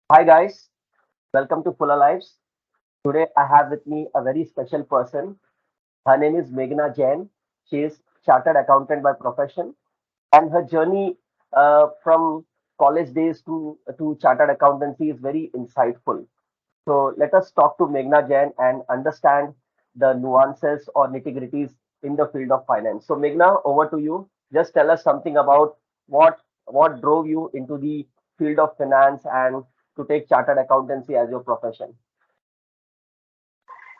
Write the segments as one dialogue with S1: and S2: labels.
S1: Hi guys, welcome to Fuller Lives. Today I have with me a very special person. Her name is Meghna Jain. She is chartered accountant by profession, and her journey from college days to chartered accountancy is very insightful. So let us talk to Meghna Jain and understand the nuances or nitty-gritties in the field of finance. So Meghna, over to you. Just tell us something about what what drove you into the field of finance and to take chartered accountancy as your profession.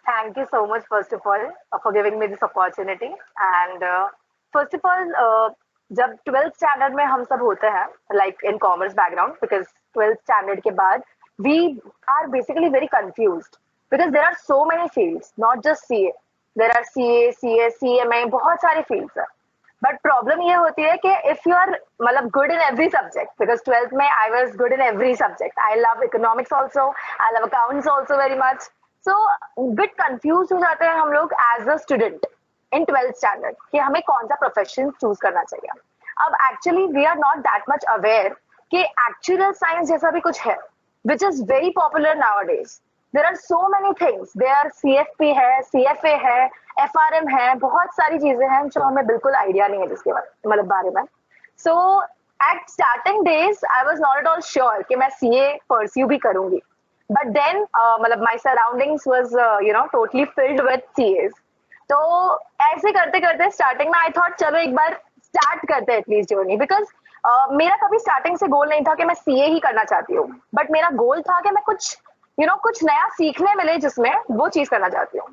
S2: Thank you so much, first of all, for giving me this opportunity. And first of all, जब 12th standard में हम सब होते हैं like in commerce background because 12th standard के बाद we are basically very confused because there are so many fields not just CA there are CA CS CMA बहुत सारे फील्ड्स हैं बट प्रॉब्लम ये होती है कि इफ यू आर मतलब good in every subject because 12th में I was good in every subject I love economics also I love accounts also very much so bit confuse हो जाते हैं हम लोग as a student in 12th standard कि हमें कौन सा प्रोफेशन चूज करना चाहिए अब actually we are not that much aware कि एक्चुअल साइंस जैसा भी कुछ है which is very popular nowadays there are so many things there CFP है CFA है FRM है बहुत सारी चीजें हैं जो हमें बिल्कुल आइडिया नहीं है जिसके मतलब बारे में so at starting days I was not at all sure कि मैं CA परस्यू भी करूंगी बट देन मतलब my surroundings was totally filled with CAs तो ऐसे करते करते स्टार्टिंग में आई थॉट चलो एक बार स्टार्ट करते हैं एटलीस्ट जर्नी बिकॉज मेरा कभी स्टार्टिंग से गोल नहीं था कि मैं CA ही करना चाहती हूँ बट मेरा गोल था कि मैं कुछ कुछ नया सीखने मिले जिसमें वो चीज करना चाहती हूँ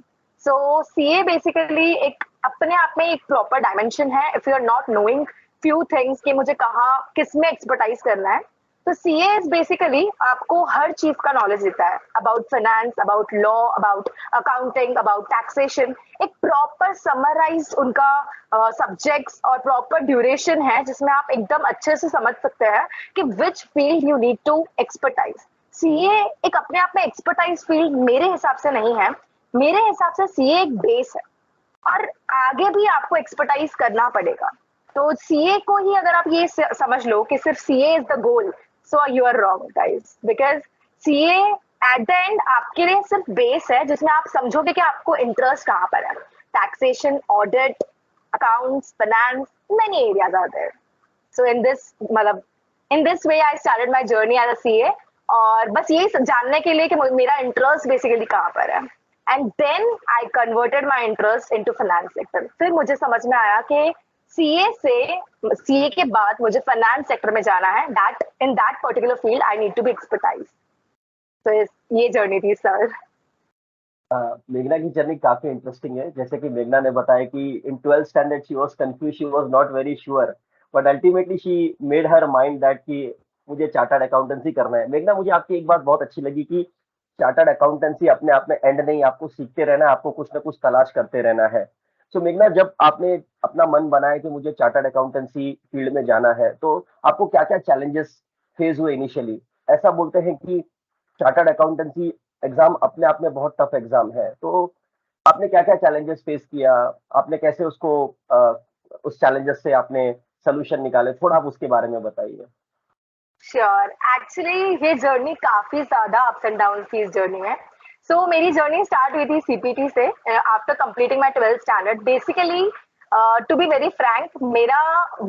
S2: सो CA बेसिकली एक अपने आप में एक प्रॉपर डायमेंशन है if you are not knowing few things कि मुझे कहाँ किस में एक्सपर्टाइज करना है तो CA इज बेसिकली आपको हर चीज का नॉलेज देता है about finance about law about accounting about taxation एक प्रॉपर समराइज उनका सब्जेक्ट्स और प्रॉपर ड्यूरेशन है जिसमें आप एकदम अच्छे से समझ सकते हैं कि which field you need to expertise CA एक अपने आप में एक्सपर्टाइज फील्ड मेरे हिसाब से नहीं है मेरे हिसाब से CA एक बेस है और आगे भी आपको एक्सपर्टाइज करना पड़ेगा तो CA को ही अगर आप ये समझ लो कि सिर्फ CA is the goal so you are wrong guys because CA at the end आपके लिए सिर्फ बेस है जिसमें आप समझोगे कि आपको इंटरेस्ट कहाँ पर है taxation audit accounts finance many areas are there so in this मतलब in this way I started my journey as a CA और बस यही जानने के लिए कि मेरा इंटरेस्ट बेसिकली कहाँ पर है and then I converted my interest into finance sector फिर मुझे समझ में आया कि CA के बाद मुझे फाइनेंस सेक्टर में जाना है that in that particular field I need to be expertise तो ये जर्नी थी सर
S1: मेघना की जर्नी काफी इंटरेस्टिंग है जैसे कि मेघना ने बताया कि इन 12th standard she was confuse she was not very sure but ultimately she made her mind that कि मुझे चार्टर्ड अकाउंटेंसी करना है मेघना मुझे आपकी एक बात बहुत अच्छी लगी कि चार्टर्ड अकाउंटेंसी अपने आप में एंड नहीं आपको सीखते रहना है आपको कुछ ना कुछ तलाश करते रहना है सो मेघना जब आपने अपना मन बनाया कि मुझे चार्टर्ड अकाउंटेंसी फील्ड में जाना है तो आपको क्या क्या चैलेंजेस फेस हुए इनिशियली ऐसा बोलते हैं कि चार्टर्ड अकाउंटेंसी एग्जाम अपने आप में बहुत टफ एग्जाम है तो आपने क्या क्या चैलेंजेस फेस किया आपने कैसे उसको उस चैलेंजेस से आपने सोल्यूशन निकाले थोड़ा आप उसके बारे में बताइए
S2: श्योर एक्चुअली ये जर्नी काफी ज्यादा अप्स एंड डाउन की इस जर्नी में सो मेरी जर्नी स्टार्ट हुई थी CPT से after completing my 12th standard basically to be very frank मेरा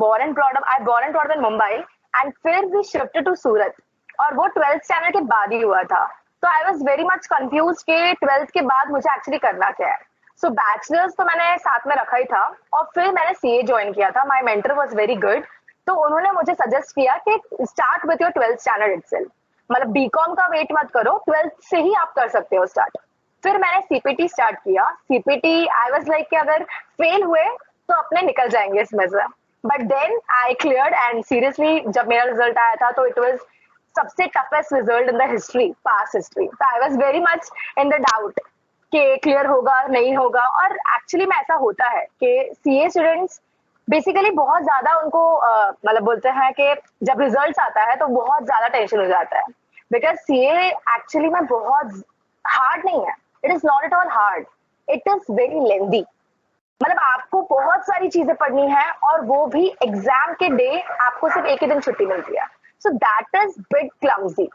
S2: born and brought up in Mumbai and फिर वी शिफ्टेड टू सूरत और वो 12th स्टैंडर्ड के बाद ही हुआ था तो I was very much confuse कि 12th के बाद मुझे एक्चुअली करना क्या है सो बैचलर्स तो मैंने साथ में रखा ही था और फिर मैंने CA ज्वाइन किया था my mentor was very good तो उन्होंने मुझे सजेस्ट किया कि start with your 12th standard itself मतलब बीकॉम का वेट मत करो 12th से ही आप कर सकते हो स्टार्ट फिर मैंने CPT स्टार्ट किया CPT आई वाज लाइक कि अगर फेल हुए तो अपने निकल जाएंगे इसमें से but then I cleared and seriously जब मेरा रिजल्ट आया था तो इट वाज सबसे toughest result in the history past history तो I was very much in the doubt कि क्लियर होगा नहीं होगा और एक्चुअली में ऐसा होता है कि CA स्टूडेंट्स बेसिकली बहुत ज्यादा उनको मतलब बोलते हैं कि जब रिजल्ट्स आता है तो बहुत ज्यादा टेंशन हो जाता है बिकॉज CA एक्चुअली में बहुत हार्ड नहीं है it is not at all hard it is very lengthy मतलब आपको बहुत सारी चीजें पढ़नी है और वो भी एग्जाम के डे आपको सिर्फ एक ही दिन छुट्टी मिलती है so that is big clumsy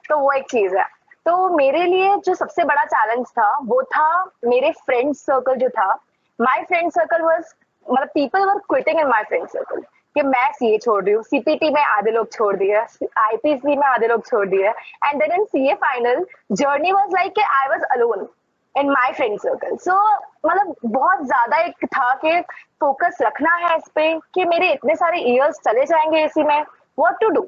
S2: तो वो एक चीज है। तो मेरे लिए जो सबसे बड़ा चैलेंज था वो था मेरे फ्रेंड सर्कल जो था। माय फ्रेंड सर्कल वाज, मतलब people were quitting in my friend circle कि मैं सीए छोड़ रही हूँ, सीपीटी में आधे लोग छोड़ दिए, आईपीसी में आधे लोग छोड़ दिए, and then in CA final journey was like I was alone in my friend circle. So मतलब बहुत ज्यादा एक था कि फोकस रखना है इस पे कि मेरे इतने सारे ईयर्स चले जाएंगे इसी में, what to do.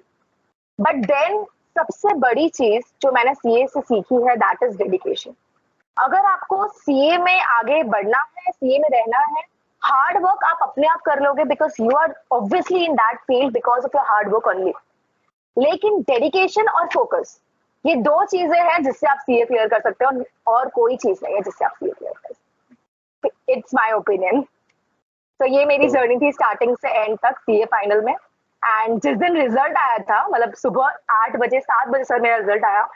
S2: But then सबसे बड़ी चीज जो मैंने सीए से सीखी है दैट इज डेडिकेशन। अगर आपको सीए में आगे बढ़ना है, सीए में रहना है, हार्ड वर्क आप अपने आप कर लोगे because you are obviously in that field because of your hard work only. लेकिन डेडिकेशन और फोकस, ये दो चीजें हैं जिससे आप सीए क्लियर कर सकते हो, और कोई चीज नहीं है जिससे आप सीए क्लियर कर सकते हो। It's my opinion. तो ये मेरी
S1: तो
S2: जर्नी थी स्टार्टिंग से एंड तक सीए फाइनल में। एंड जिस दिन रिजल्ट आया था, मतलब सुबह 8 बजे 7 बजे सर मेरा रिजल्ट आया,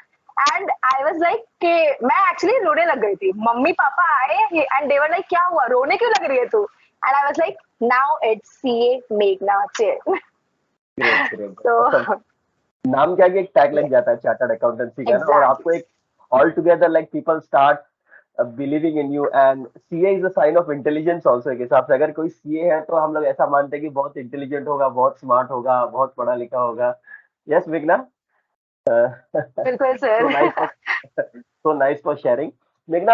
S2: एंड आई वाज लाइक कि मैं एक्चुअली रोने लग गई थी। मम्मी पापा आए एंड दे वर लाइक क्या हुआ, रोने क्यों लग रही है तू? And I was like now it's CA मेघना चेन।
S1: ग्रेट ग्रेट,
S2: तो
S1: मतलब नाम क्या है कि एक टैग लग जाता है चार्टर्ड अकाउंटेंसी का ना, और
S2: एग्जैक्टली।
S1: आपको एक all together like people start believing in you, and CA is a sign of intelligence also. एक हिसाब से अगर कोई सीए है तो हम लोग ऐसा मानते हैं कि बहुत इंटेलिजेंट होगा, बहुत स्मार्ट होगा, बहुत पढ़ा लिखा होगा। यस मेघना,
S2: बिल्कुल
S1: so
S2: sir.
S1: Nice for so nice for sharing. मेघना,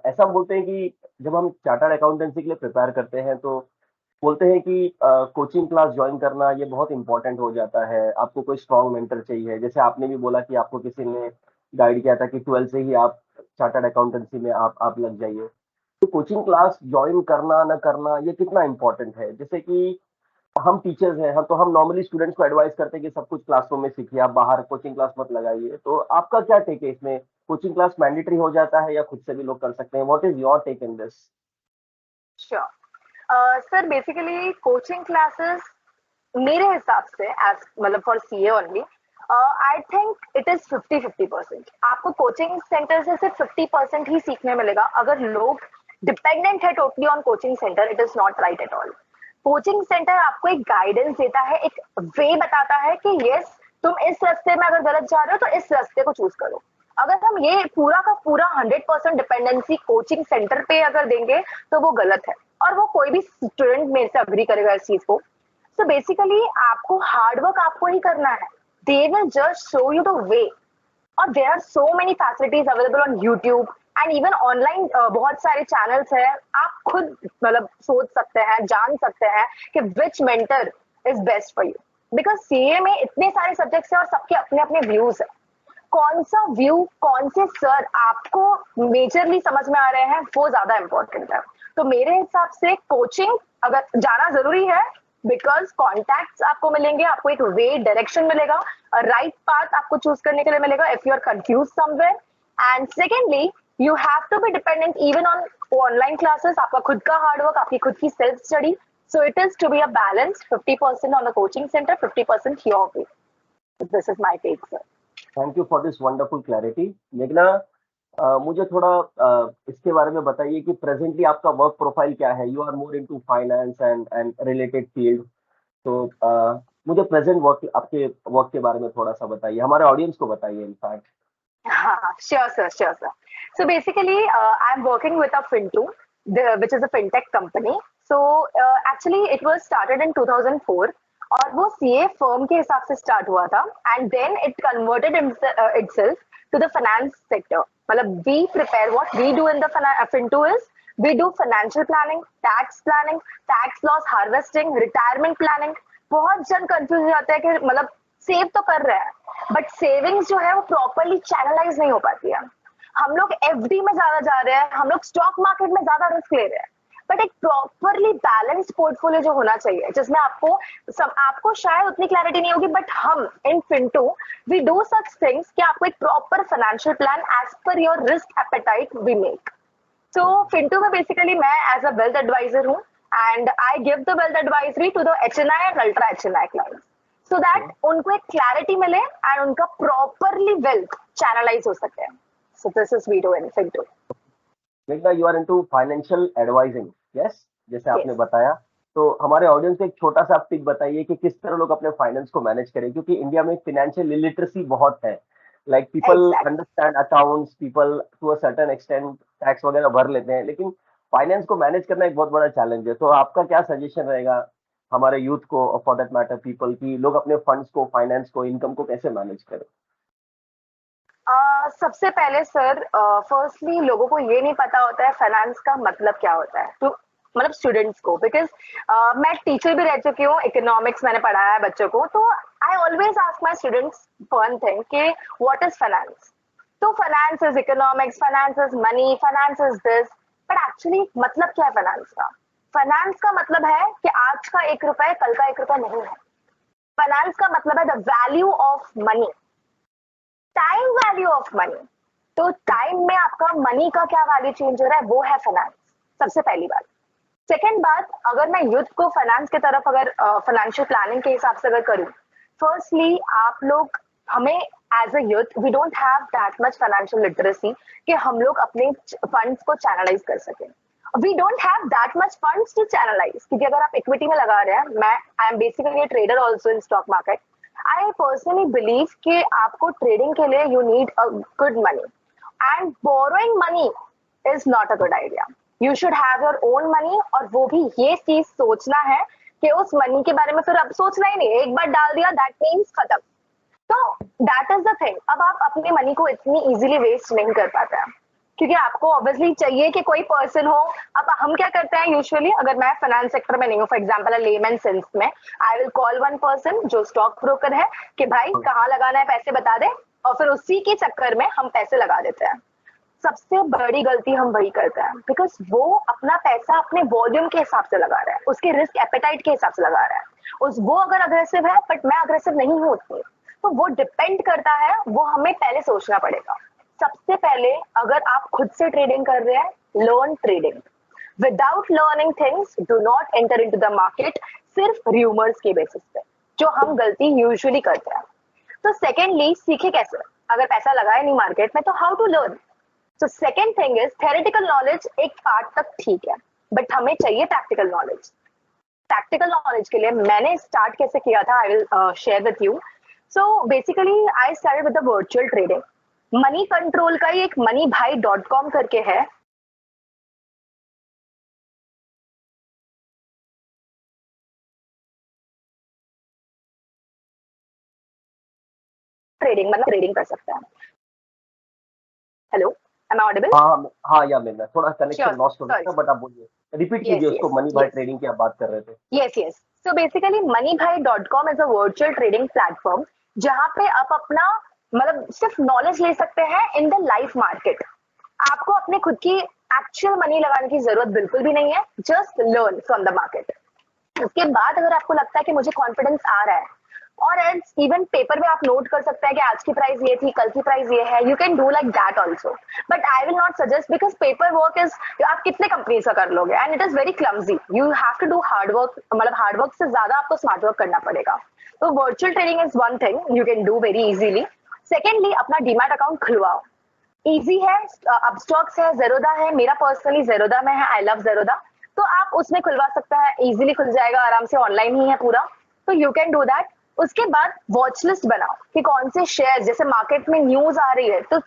S1: ऐसा हम बोलते हैं कि जब हम चार्टर्ड अकाउंटेंसी के लिए प्रिपेयर करते हैं तो बोलते हैं कि कोचिंग क्लास ज्वाइन करना ये बहुत इंपॉर्टेंट हो जाता है। आपको कोई स्ट्रॉन्ग मेंटर चाहिए, जैसे आपने भी बोला कि आपको किसी ने गाइड किया था कि 12 से ही आप चार्टर्ड अकाउंटेंसी में आप लग जाइए। तो कोचिंग क्लास ज्वाइन करना ना करना ये कितना इंपॉर्टेंट है? जैसे कि हम टीचर्स हैं, हम तो हम नॉर्मली स्टूडेंट्स को एडवाइस करते हैं कि सब कुछ क्लासरूम में सीखिए, आप बाहर कोचिंग क्लास मत लगाइए। तो आपका क्या टेक है इसमें? कोचिंग क्लास मैंडेटरी हो जाता है या खुद से भी लोग कर सकते हैं? What is your take in this?
S2: Sure sir, basically coaching classes मेरे हिसाब से एज मतलब for CA only, I think it is 50-50%। आपको कोचिंग सेंटर से सिर्फ 50% ही सीखने मिलेगा। अगर लोग डिपेंडेंट है totally on coaching centre, it is not right at all. Coaching centre आपको एक गाइडेंस देता है, एक वे बताता है कि यस तुम इस रास्ते में अगर गलत जा रहे हो तो इस रास्ते को चूज करो। अगर हम ये पूरा का पूरा 100% डिपेंडेंसी कोचिंग सेंटर पे अगर देंगे तो वो गलत है, और वो कोई भी स्टूडेंट मेरे से अग्री करेगा इस चीज को। सो बेसिकली आपको हार्ड वर्क आपको ही करना है। They will just show you the way, और there are so many facilities available on YouTube and even online. बहुत सारे चैनल्स हैं, आप खुद मतलब सोच सकते हैं, जान सकते हैं कि which mentor is best for you. Because CA में इतने सारे सब्जेक्ट्स हैं और सबके अपने अपने व्यूज है। कौन सा व्यू, कौन से सर आपको मेजरली समझ में आ रहे हैं, वो ज्यादा इंपॉर्टेंट है। तो मेरे हिसाब से कोचिंग अगर जाना जरूरी है, बिकॉज कॉन्टैक्ट्स आपको मिलेंगे, आपको एक वे डायरेक्शन मिलेगा, राइट पाथ आपको चूज करने के लिए मिलेगा if you are confuse somewhere. And secondly you have to be dependent even on online classes, आपका खुद का हार्डवर्क, आपकी खुद की self study. So it is to be a balance, 50% on the coaching centre, 50% your way. This is my take sir.
S1: Thank you for this wonderful clarity. मेघना, मुझे थोड़ा इसके बारे में बताइए कि प्रेजेंटली आपका वर्क प्रोफाइल क्या है? You are more into finance and related field. तो मुझे प्रेजेंट वर्क, आपके वर्क के बारे में थोड़ा सा बताइए, हमारे ऑडियंस को बताइए in fact.
S2: Sure, sir. Sure, sir. So basically, I'm working with a Fintu, which is a fintech company. So actually, it was started in 2004, और वो सीए फर्म के हिसाब से स्टार्ट हुआ था, and then it converted itself to the finance sector. मतलब we prepare, what we do in the Fintu is we do financial planning, tax loss harvesting, retirement planning. बहुत जन कंफ्यूज हो जाता है कि मतलब सेव तो कर रहे हैं बट सेविंग्स जो है वो प्रॉपरली चैनलाइज नहीं हो पाती है। हम लोग एफडी में ज्यादा जा रहे हैं, हम लोग स्टॉक मार्केट में ज्यादा रिस्क ले रहे हैं। बट एक प्रॉपरली बैलेंस पोर्टफोलियो जो होना चाहिए जिसमें आपको शायद उतनी क्लैरिटी नहीं होगी, बट हम in Fintoo we do such things कि आपको एक proper financial plan as per your risk appetite we make. So Fintoo में बेसिकली मैं एज अ वेल्थ एडवाइजर हूँ, and I give the wealth advisory to the HNI and ultra HNI clients, so that उनको एक clarity मिले and उनका properly wealth channelise हो सके। So this is we do in Fintoo.
S1: मेघना, you are into financial advising, yes, जैसे आपने
S2: yes.
S1: बताया। तो हमारे ऑडियंस को एक छोटा सा टिप बताइए कि किस तरह लोग अपने फाइनेंस को मैनेज करें, क्योंकि इंडिया में फाइनेंशियल लिटरेसी बहुत है। Like people
S2: exact.
S1: Understand accounts, people to a certain extent tax वगैरह भर लेते हैं, लेकिन फाइनेंस को मैनेज करना एक बहुत बड़ा चैलेंज है। तो आपका क्या सजेशन रहेगा हमारे यूथ को, फॉर दैट मैटर पीपल, की लोग अपने फंड्स को, फाइनेंस को, इनकम को कैसे मैनेज करें?
S2: सबसे पहले सर, फर्स्टली लोगों को ये नहीं पता होता है फाइनेंस का मतलब क्या होता है, तो मतलब स्टूडेंट्स को, बिकॉज मैं टीचर भी रह चुकी हूँ, इकोनॉमिक्स मैंने पढ़ाया है बच्चों को, तो I always ask my students one thing कि व्हाट इज फाइनेंस। तो finance is economics, finance is money, finance is this, but actually मतलब क्या है फाइनेंस का? फाइनेंस का मतलब है कि आज का 1 रुपए कल का 1 रुपए नहीं है। फाइनेंस का मतलब है the value of money, time value of money. तो टाइम में आपका मनी का क्या वैल्यू चेंज हो रहा है, वो है फाइनेंस। सबसे पहली बात। सेकेंड बात, अगर मैं यूथ को फाइनेंस की तरफ, अगर फाइनेंशियल प्लानिंग के हिसाब से अगर करूँ, फर्स्टली आप लोग, हमें as a youth we don't have that much financial literacy कि हम लोग अपने फंड्स को चैनलाइज कर सकें। We don't have that much funds to channelize, क्योंकि अगर आप इक्विटी में लगा रहे हैं, मैं I am basically a trader also in stock market. I personally believe कि आपको ट्रेडिंग के लिए you need a good money, and borrowing money is not a good idea. You should have your own money, और वो भी ये चीज सोचना है कि उस मनी के बारे में फिर अब सोचना ही नहीं, एक बार डाल दिया दैट मीन्स खत्म। तो दैट इज द थिंग। अब आप अपने मनी को इतनी इजीली वेस्ट नहीं कर पाते हैं, क्योंकि आपको ऑब्वियसली चाहिए कि कोई पर्सन हो। अब हम क्या करते हैं यूजुअली, अगर मैं फाइनेंस सेक्टर में नहीं हूँ, फॉर एग्जांपल लेमैन सेंस में, I will call one person जो स्टॉक ब्रोकर है कि भाई कहाँ लगाना है पैसे बता दे, और फिर उसी के चक्कर में हम पैसे लगा देते हैं। सबसे बड़ी गलती हम वही करते हैं, बिकॉज वो अपना पैसा अपने वॉल्यूम के हिसाब से लगा रहा है, उसके रिस्क एपेटाइट के हिसाब से लगा रहा है। उस वो अगर अग्रेसिव है बट मैं अग्रेसिव नहीं हूँ उतनी, तो वो डिपेंड करता है, वो हमें पहले सोचना पड़ेगा। सबसे पहले अगर आप खुद से ट्रेडिंग कर रहे हैं, learn trading. Without learning things do not enter into the market, सिर्फ र्यूमर्स के बेसिस पे, जो हम गलती यूजुअली करते हैं। तो सेकेंडली, सीखे कैसे? अगर पैसा लगाए नहीं मार्केट में, तो हाउ टू लर्न? तो second thing is theoretical knowledge एक पार्ट तक ठीक है, बट हमें चाहिए प्रैक्टिकल नॉलेज। प्रैक्टिकल नॉलेज के लिए मैंने स्टार्ट कैसे किया था, I will share with you. So basically I started with the virtual trading. Money control का ही एक moneyBhai.com करके है, ट्रेडिंग मतलब ट्रेडिंग कर सकता है। Hello, am I audible?
S1: हाँ हाँ, या मेरा थोड़ा
S2: श्योर,
S1: कनेक्शन लॉस्ट हो गया
S2: सॉरी।
S1: था, बट आप बोलिए, रिपीट कीजिए
S2: यस
S1: उसको,
S2: यस
S1: मनी भाई
S2: यस
S1: ट्रेडिंग की आप बात कर रहे थे।
S2: Yes yes. So basically moneyBhai.com is a virtual trading platform, जहां पे आप अपना मतलब सिर्फ नॉलेज ले सकते हैं इन द लाइव मार्केट। आपको अपने खुद की एक्चुअल मनी लगाने की जरूरत बिल्कुल भी नहीं है, just learn from the market. उसके बाद अगर आपको लगता है कि मुझे कॉन्फिडेंस आ रहा है, और एल्स इवन पेपर में आप नोट कर सकते हैं कि आज की प्राइस ये थी, कल की प्राइस ये है, you can do like that also. But I will not suggest, because paper work is, आप कितने कंपनीज का कर लोगे, and it is very clumsy. You have to do hard work, मतलब हार्ड वर्क से ज्यादा आपको स्मार्ट वर्क करना पड़ेगा। तो virtual trading is one thing you can do very easily. Secondly, अपना डीमैट अकाउंट खुलवाओ। इजी है, अपस्टॉक्स है, जेरोदा है, मेरा पर्सनली जेरोदा में है, आई लव जेरोदा। तो आप उसमें खुलवा सकते हैं, इजीली खुल जाएगा, आराम से, ऑनलाइन ही है पूरा। तो यू कैन डू दैट। उसके बाद वॉच लिस्ट बनाओ कि कौन से शेयर, जैसे मार्केट में न्यूज आ रही है तो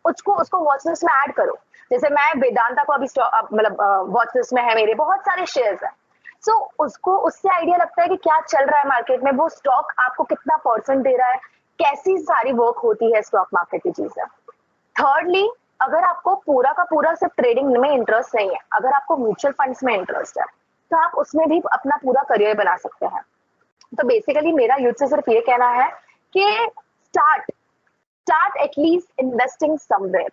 S2: उसको उसको वॉच लिस्ट में ऐड करो। जैसे मैं वेदांता को अभी मतलब वॉच लिस्ट में है, मेरे बहुत सारे शेयर्स हैं। सो उसको, उससे आइडिया लगता है कि क्या चल रहा है मार्केट में, वो स्टॉक आपको कितना परसेंट दे रहा है, कैसी सारी वर्क होती है स्टॉक मार्केट की चीजें। थर्डली, अगर आपको पूरा का पूरा सिर्फ ट्रेडिंग में इंटरेस्ट नहीं है, अगर आपको म्यूचुअल फंड्स में इंटरेस्ट है, तो आप उसमें भी अपना पूरा करियर बना सकते हैं। तो बेसिकली मेरा यूथ से सिर्फ ये कहना है कि start start at least investing somewhere.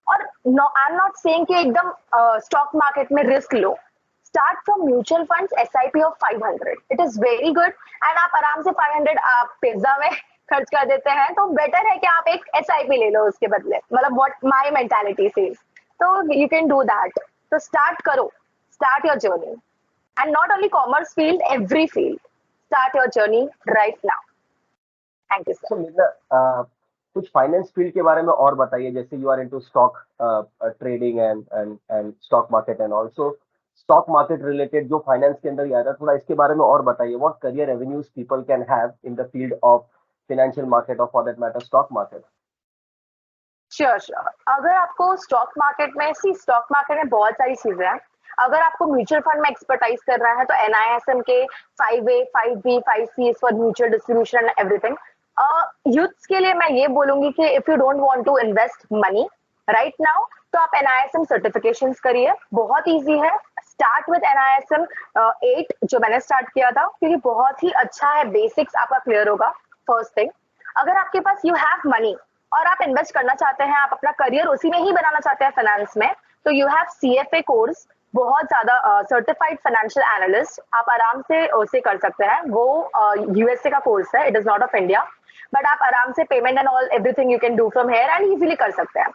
S2: और आई एम नॉट सेइंग कि एकदम स्टॉक मार्केट में risk low. Start from mutual funds, SIP of 500, it is very good. And आप आराम से 500 आप पिज्जा में खर्च कर देते हैं, तो बेटर है कि आप एक SIP ले लो उसके बदले, मतलब व्हाट माय मेंटालिटी सेज। तो यू कैन डू दैट। तो स्टार्ट करो, start your journey, and not only commerce field, every field, start your journey right now. Thank you sir.
S1: So मेरा कुछ फाइनेंस फील्ड के बारे में और बताइए, जैसे you are into stock trading and stock market and also stock market related जो finance के अंदर ही आता है, थोड़ा इसके बारे में और बताइए। What career avenues people can have in the field of financial market और for that matter stock market?
S2: Sure sure. अगर आपको स्टॉक मार्केट में बहुत सारी चीजें हैं। अगर आपको म्यूचुअल फंड में एक्सपर्टाइज कर रहा है तो NISM के 5A 5B 5C for mutual distribution and everything. Youths के लिए मैं ये बोलूंगी कि if you don't want to invest money right now तो आप NISM सर्टिफिकेशंस करिए, बहुत इजी है। स्टार्ट विद NISM 8 जो मैंने स्टार्ट किया था, क्योंकि बहुत ही अच्छा है, बेसिक्स आपका क्लियर होगा। फर्स्ट थिंग, अगर आपके पास यू हैव मनी और आप इन्वेस्ट करना चाहते हैं, आप अपना करियर उसी में ही बनाना चाहते हैं फाइनेंस में, तो यू हैव CFA कोर्स, बहुत ज्यादा सर्टिफाइड फाइनेंशियल एनालिस्ट, आप आराम से उसे कर सकते हैं। वो USA का कोर्स है, it is not of India, but आप आराम से payment and all everything you can do from here and easily कर सकते हैं।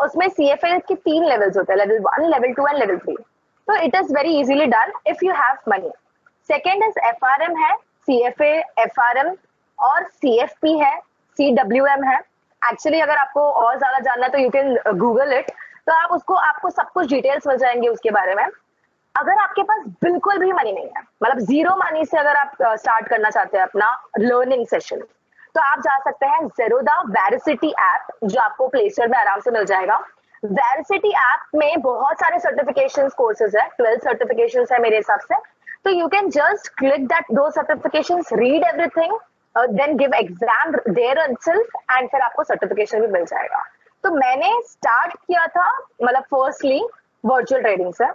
S2: उसमें CFA के 3 लेवल्स होते हैं, लेवल 1, लेवल 2 एंड लेवल 3। तो it is very easily done if you have money. Second is FRM है, CFA FRM और CFP है, CWM है। एक्चुअली अगर आपको और ज्यादा जानना है तो यू कैन गूगल इट, तो आपको सब कुछ डिटेल्स मिल जाएंगे उसके बारे में। अगर आपके पास बिल्कुल भी मनी नहीं है, मतलब जीरो मनी से अगर आप स्टार्ट करना चाहते हैं अपना लर्निंग सेशन, तो आप जा सकते हैं जेरोदा वेरिसिटी ऐप, जो आपको प्ले स्टोर में आराम से मिल जाएगा। वेरिसिटी ऐप में बहुत सारे सर्टिफिकेशन कोर्सेज है, 12 सर्टिफिकेशन है मेरे हिसाब से। तो you can just click that दो certification, read everything, then give exam there itself and फिर आपको सर्टिफिकेशन भी मिल जाएगा। तो मैंने स्टार्ट किया था, मतलब फर्स्टली वर्चुअल ट्रेडिंग से,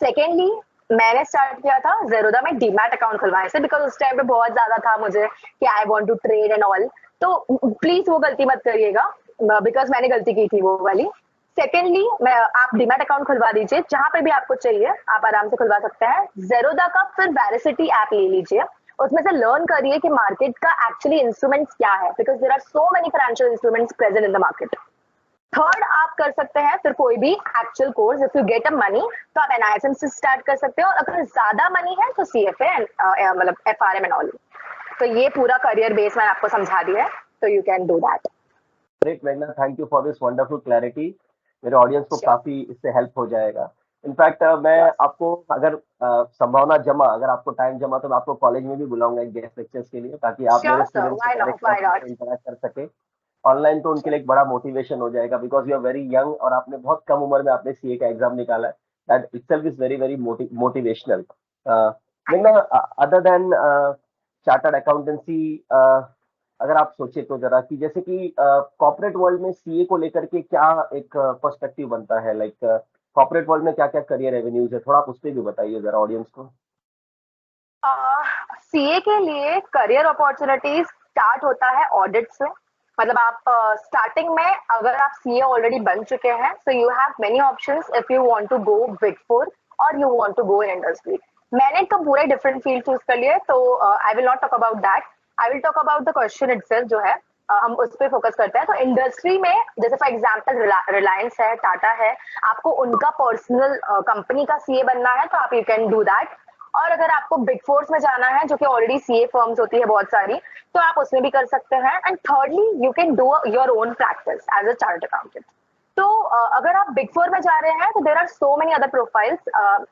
S2: सेकेंडली मैंने स्टार्ट किया था जेरोदा में डीमैट अकाउंट खुलवाने से, बिकॉज उस टाइम पे बहुत ज्यादा था मुझे कि I want to trade and all. तो प्लीज वो गलती मत करिएगा, बिकॉज मैंने गलती की थी वो वाली। सेकेंडली आप डीमैट अकाउंट खुलवा दीजिए, जहां पे भी आपको चाहिए आप आराम से खुलवा सकते हैं जेरोदा का। फिर वेरिसिटी ऐप ले लीजिए, उसमें से लर्न करिए कि मार्केट का एक्चुअली इंस्ट्रूमेंट्स क्या है, because there are so many financial instruments present in the market. Third, आप कर सकते हैं फिर कोई भी actual course, if you get a money तो आप NISM से स्टार्ट कर सकते हो, और अगर ज्यादा मनी है तो CFA मतलब FRM एंड ऑल। तो ये पूरा करियर बेस मैंने आपको समझा दिया है, तो you can do that.
S1: Great मेघना, thank you for this wonderful clarity. मेरे ऑडियंस को काफी इससे हेल्प हो जाएगा। इनफैक्ट मैं आपको अगर संभावना जमा, अगर आपको टाइम जमा, तो मैं आपको कॉलेज में भी बुलाऊंगा एक गेस्ट लेक्चर्स के लिए, ताकि आप मेरे स्टूडेंट्स से डायरेक्ट इंटरेक्ट कर सके। ऑनलाइन तो उनके लिए एक बड़ा मोटिवेशन हो जाएगा, because you are very young और आपने बहुत कम उम्र में आपने CA का एग्जाम निकाला है। That itself is very very motivational. मेघना, अदर देन चार्टर्ड अकाउंटेंसी, अगर आप सोचे तो जरा कि जैसे कि कॉर्पोरेट वर्ल्ड में CA को लेकर के क्या एक पर्सपेक्टिव बनता है, लाइक कॉर्पोरेट वर्ल्ड में क्या क्या करियर एवेन्यूज है, थोड़ा आप उस पर भी बताइए जरा ऑडियंस को।
S2: CA के लिए करियर अपॉर्चुनिटीज स्टार्ट होता है ऑडिट से। मतलब आप स्टार्टिंग में अगर आप CA ऑलरेडी बन चुके हैं, so you have many options if you want to go big four or you want to go in industry. मैंने तो पूरे डिफरेंट फील्ड चूज कर लिए, तो I will not talk about that. I will talk about the question itself जो है, हम उस पर फोकस करते हैं। तो इंडस्ट्री में जैसे फॉर एग्जांपल रिलायंस है, टाटा है, आपको उनका पर्सनल कंपनी का CA बनना है तो आप यू कैन डू दैट। और अगर आपको बिग फोर्स में जाना है, जो कि ऑलरेडी CA फर्म्स होती है बहुत सारी, तो आप उसमें भी कर सकते हैं। And thirdly you can do your own practice as a chartered accountant. तो अगर आप बिग फोर में जा रहे हैं तो there are so many other profiles,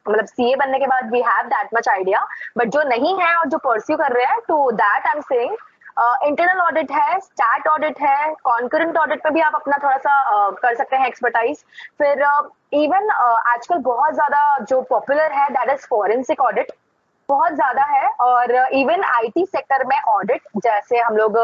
S2: मतलब CA बनने के बाद we have that much idea, but जो नहीं है और जो परस्यू कर रहे हैं, तो that I am saying internal audit है, स्टैट ऑडिट है, कॉन्करेंट ऑडिट में भी आप अपना थोड़ा सा कर सकते हैं एक्सपर्टाइज। फिर इवन आजकल बहुत ज्यादा जो पॉपुलर है दैट इज फॉरेंसिक ऑडिट, बहुत ज्यादा है। और इवन IT सेक्टर में ऑडिट, जैसे हम लोग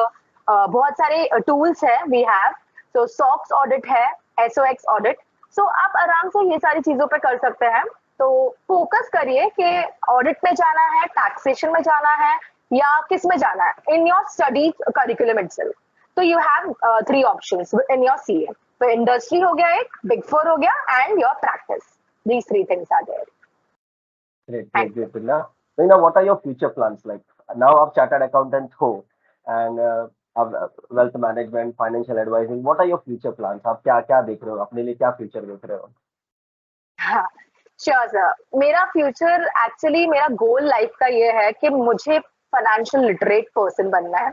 S2: बहुत सारे टूल्स है वी हैव, तो SOX ऑडिट है, SOX ऑडिट। सो आप आराम से ये सारी चीजों पे कर सकते हैं। तो फोकस करिए कि ऑडिट में जाना है, टैक्सेशन में जाना है, या किस में जाना है in your study curriculum itself. तो you have 3 options in your CA। तो इंडस्ट्री हो गया एक, बिग फोर हो गया, and your practice. These 3 things are there.
S1: Great, Meghna. Meghna, what are your future plans like? Now आप chartered accountant हो and wealth management, financial advising. What are your future plans? आप क्या क्या देख रहे हो, अपने लिए क्या फ्यूचर देख रहे हो?
S2: हाँ, श्योर सर। मेरा फ्यूचर एक्चुअली, मेरा गोल लाइफ का ये है कि मुझे फाइनेंशियल लिटरेट पर्सन बनना है।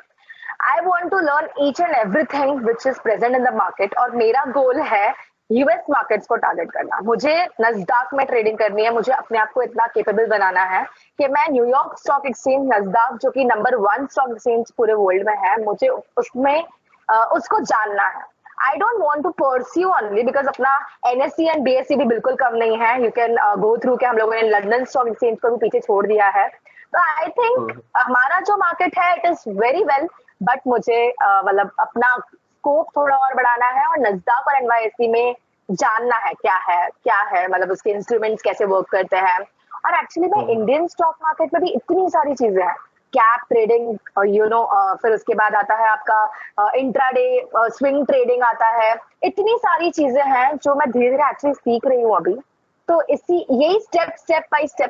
S2: I want to learn each and everything which is present in the market, और मेरा गोल है US मार्केट्स को टारगेट करना। मुझे नस्डाक में ट्रेडिंग करनी है, मुझे अपने आप को इतना केपेबल बनाना है कि मैं न्यूयॉर्क स्टॉक एक्सचेंज, नस्डाक जो कि नंबर 1 स्टॉक एक्सचेंज पूरे वर्ल्ड में है, मुझे उसमें उसको जानना है। I don't want to pursue only because अपना NSC and BSc भी बिल्कुल कम नहीं है. You can go through कि हम लोगों ने लंदन स्टॉक एक्सचेंज को भी पीछे छोड़ दिया है. तो I think हमारा जो मार्केट है it is very well, but मुझे मतलब अपना स्कोप थोड़ा और बढ़ाना है और नज़्दाक और NYSE में जानना है क्या है मतलब उसके इंस्ट्रूमेंट्स कैसे वर्क करते हैं. और एक्चुअली में इंडियन स्टॉक मार्केट में भी इतनी सारी चीजें हैं. कैप ट्रेडिंग, फिर उसके बाद आता है आपका इंट्राडे स्विंग ट्रेडिंग आता है. इतनी सारी चीजें हैं जो मैं धीरे धीरे एक्चुअली सीख रही हूँ अभी. तो इसी यही स्टेप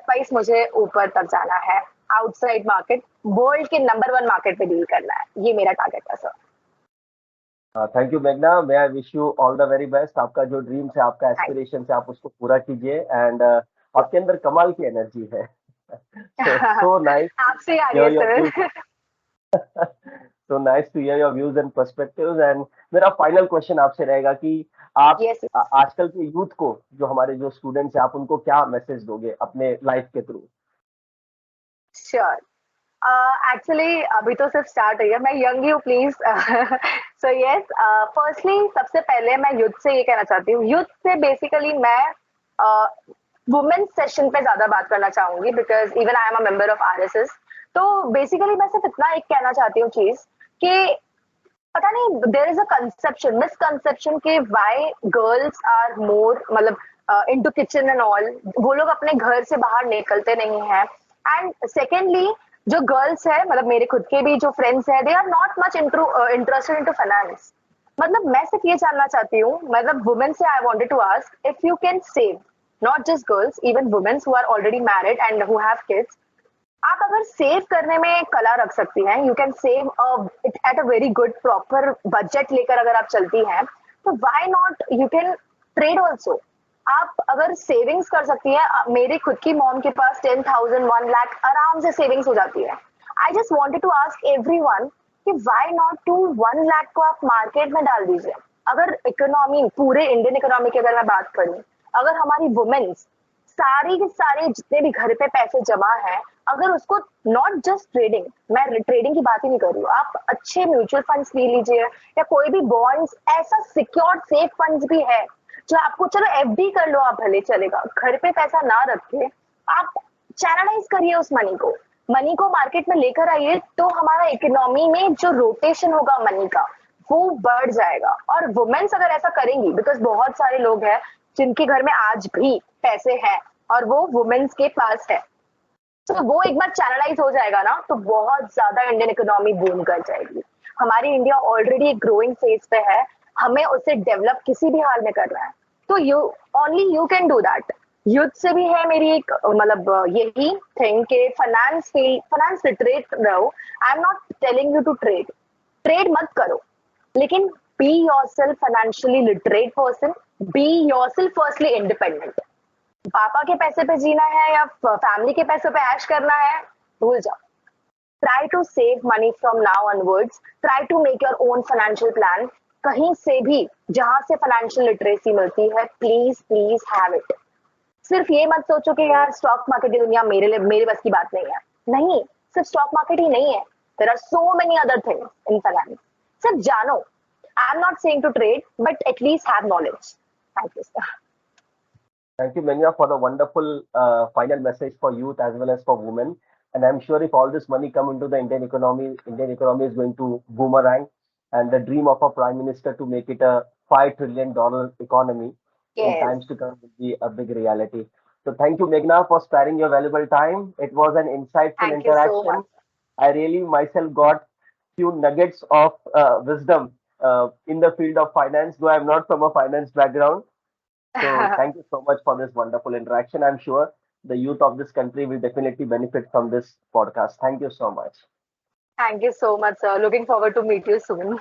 S2: वाइज मुझे ऊपर तक जाना है. आउटसाइड मार्केट, वर्ल्ड के नंबर 1 मार्केट पे डील करना है. ये मेरा टारगेट है सर.
S1: थैंक यू मेघना, may I wish you all the very best. आपका जो ड्रीम्स है, आपका एस्पिरेशन है, आप उसको पूरा कीजिए. एंड आपके अंदर कमाल की एनर्जी है. so nice
S2: आपसे
S1: to
S2: आगे
S1: hear your
S2: sir.
S1: views. so nice to hear your views and perspectives. And मेरा फाइनल क्वेश्चन आपसे रहेगा कि आप
S2: यस.
S1: आजकल के यूथ को, जो हमारे जो स्टूडेंट्स हैं, आप उनको क्या मैसेज दोगे अपने लाइफ के थ्रू?
S2: श्योर. एक्चुअली अभी तो सिर्फ स्टार्ट हुई है. मैं यंग ही हूँ प्लीज. सो यस, फर्स्टली सबसे पहले मैं यूथ से ये कहना चाहती हूँ. यूथ से बेसिकली मैं वुमेन्स सेशन पे ज्यादा बात करना चाहूंगी because even I am a member of RSS. तो बेसिकली मैं सिर्फ इतना एक कहना चाहती हूँ चीज कि पता नहीं there is a conception, misconception के व्हाई गर्ल्स आर मोर मतलब इनटू किचन एंड ऑल. वो लोग अपने घर से बाहर निकलते नहीं हैं. एंड सेकेंडली जो गर्ल्स है मतलब मेरे खुद के भी जो फ्रेंड्स है, they are not much interested into finance. मतलब मैं सिर्फ ये जानना चाहती हूँ, मतलब वुमेन से I wanted to ask if you can save not just girls, even women who are already married and who have kids. आप अगर सेव करने में कला रख सकती हैं, you can save at a very good proper budget लेकर अगर आप चलती हैं, तो why not you can trade also. आप अगर सेविंग्स कर सकती हैं, मेरे खुद की मॉम के पास 10,000 1 लाख आराम से सेविंग्स हो जाती है. I just wanted to ask everyone कि व्हाई नॉट टू 1 लाख को आप मार्केट में डाल दीजिए. अगर इकोनॉमी, पूरे इंडियन इकोनॉमी की अगर मैं बात करूं, अगर हमारी वुमेन्स सारी के सारे जितने भी घर पे पैसे जमा है, अगर उसको नॉट जस्ट ट्रेडिंग, मैं ट्रेडिंग की बात ही नहीं कर रही हूँ, आप अच्छे म्यूचुअल फंड्स ले लीजिए या कोई भी बॉन्ड्स, ऐसा सिक्योर्ड सेफ फंड्स भी है जो आपको, चलो एफडी कर लो आप भले चलेगा, घर पे पैसा ना रखे आप चैनलाइज करिए उस मनी को मार्केट में लेकर आइए. तो हमारा इकोनॉमी में जो रोटेशन होगा मनी का वो बढ़ जाएगा. और वुमेन्स अगर ऐसा करेंगी, बिकॉज बहुत सारे लोग हैं जिनके घर में आज भी पैसे हैं और वो वुमेन्स के पास है, तो वो एक बार चैनलाइज हो जाएगा ना, तो बहुत ज्यादा इंडियन इकोनॉमी बूम कर जाएगी. हमारी इंडिया ऑलरेडी एक ग्रोइंग फेज पे है, हमें उसे डेवलप किसी भी हाल में करना है. तो you can do that. Youth से भी है मेरी एक मतलब यही थिंग के फाइनेंस लिटरेट रहो. I am not telling you to trade मत करो, लेकिन be yourself financially literate person. Be yourself firstly independent. पापा के पैसे पे जीना है या फैमिली के पैसे पे ऐश करना है, भूल जाओ. Try to save money from now onwards. Try to make your own financial plan. कहीं से भी जहां से फाइनेंशियल लिटरेसी मिलती है, प्लीज प्लीज हैव इट. सिर्फ ये मत सोचो कि यार स्टॉक मार्केट की दुनिया मेरे लिए, मेरे बस की बात नहीं है. नहीं, सिर्फ स्टॉक मार्केट ही नहीं है. There are so many other things in finance. सिर्फ जानो. I am not saying to trade, but at least have knowledge. Thank you sir.
S1: Thank you, Menya, for the wonderful final message for youth as well as for women. And I'm sure if all this money come into the Indian economy is going to boomerang. And the dream of a prime minister to make it a $5 trillion economy in
S2: Yes.
S1: times to come will be a big reality. So thank you, Meghna, for sparing your valuable time. It was an insightful
S2: Thank you so
S1: interaction.
S2: much.
S1: I really myself got few nuggets of wisdom in the field of finance, though I'm not from a finance background. So thank you so much for this wonderful interaction. I'm sure the youth of this country will definitely benefit from this podcast. Thank you so much.
S2: Thank you so much, sir. Looking forward to meet you soon.